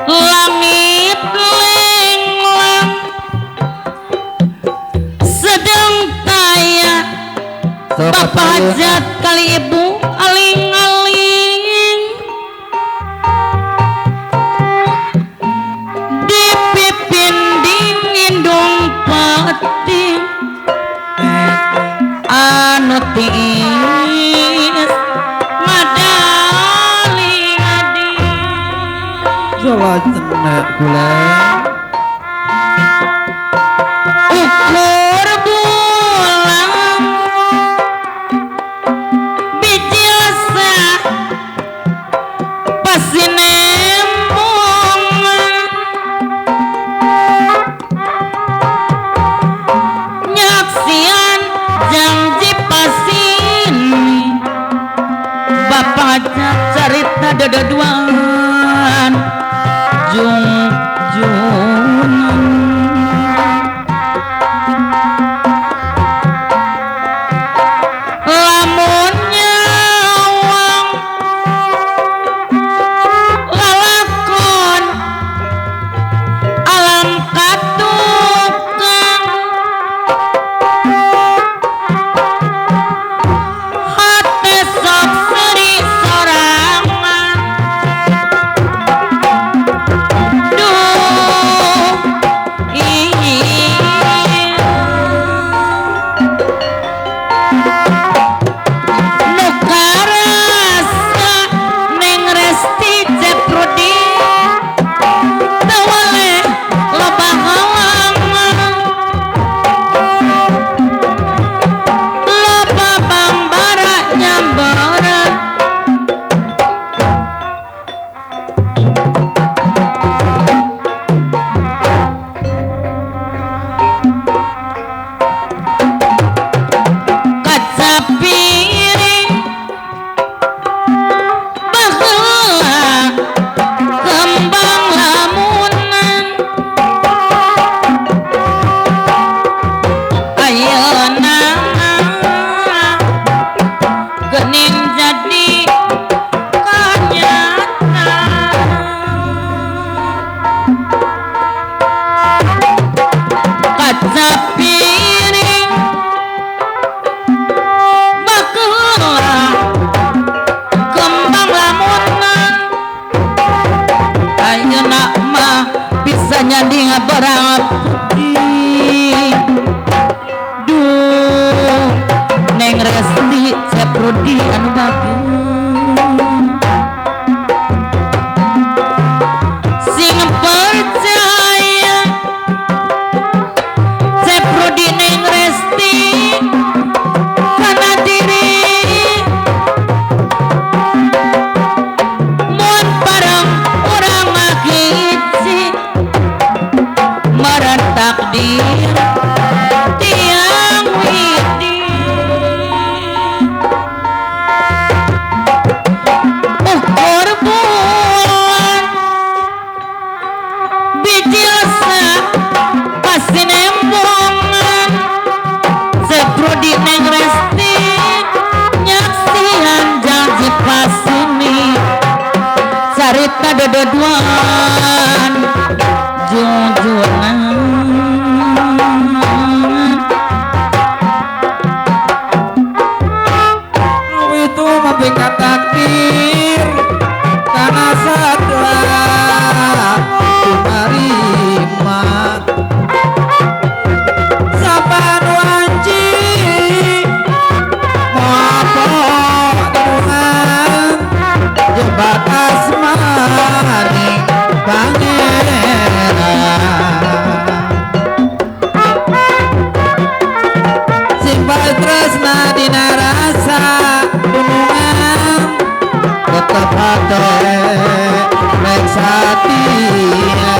Langit lenglang sedang kaya bapak jat kali ibu aling-aling dipipin dingin dong pati anu tiis madali adi Jawa tenek kula ukur bulan biji lesah pasti nembong nyaksian janji pasini bapak cerita dededuan jung-jungan lamun nyawang lalakon alam katukang hati sok seri sorangan duh nu karasa neng resti ceprodi teu waleh loba halangan loba bambara nyambara kaca piring baheula kembang lamunan ayeuna geuning jadi kenyataan kaca piring baheula kembang lamunan ayeuna mah bisa nyandi ngabarang putih duh neng resti ceprodi anu bagus sing percaya ceprodi neng resti kana diri mun parang urang ngahiji meureun takdir tiang widi ukur bulan biji lesah pasti nembongan seprodi neng resti nyaksian janji pasini carita dededuan junjunan itu membikat takdir karena setelah menerima saban wanci apa Tuhan jebak asmani pangeran simpai tresna dina rasa hubungan tetep hati rek satia